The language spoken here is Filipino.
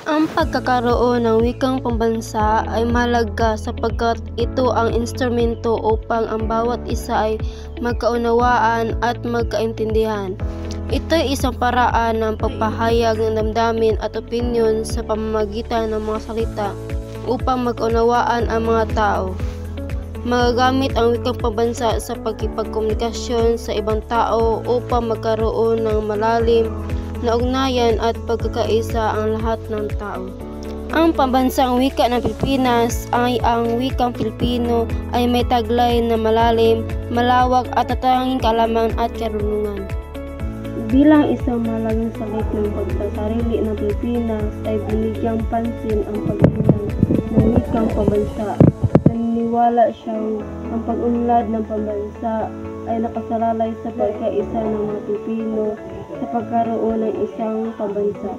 Ang pagkakaroon ng wikang pambansa ay mahalaga sapagkat ito ang instrumento upang ang bawat isa ay magkaunawaan at magkaintindihan. Ito ay isang paraan ng pagpahayag ng damdamin at opinyon sa pamamagitan ng mga salita upang magkaunawaan ang mga tao. Magagamit ang wikang pambansa sa pagkipagkomunikasyon sa ibang tao upang magkaroon ng malalim na ugnayan at pagkakaisa ang lahat ng tao. Ang pambansang wika ng Pilipinas ay ang wikang Pilipino ay may taglay na malalim, malawak at tatanging kaalaman at karunungan. Bilang isang malaking sakit ng pagsasarili ng Pilipinas ay binigyang pansin ang pagbilang ng wikang pambansa. Naniniwala siyang ang pag-unlad ng pambansa ay nakasalalay sa pagkaisa ng mga Pilipino sa pagkaroon ng isang pambansa.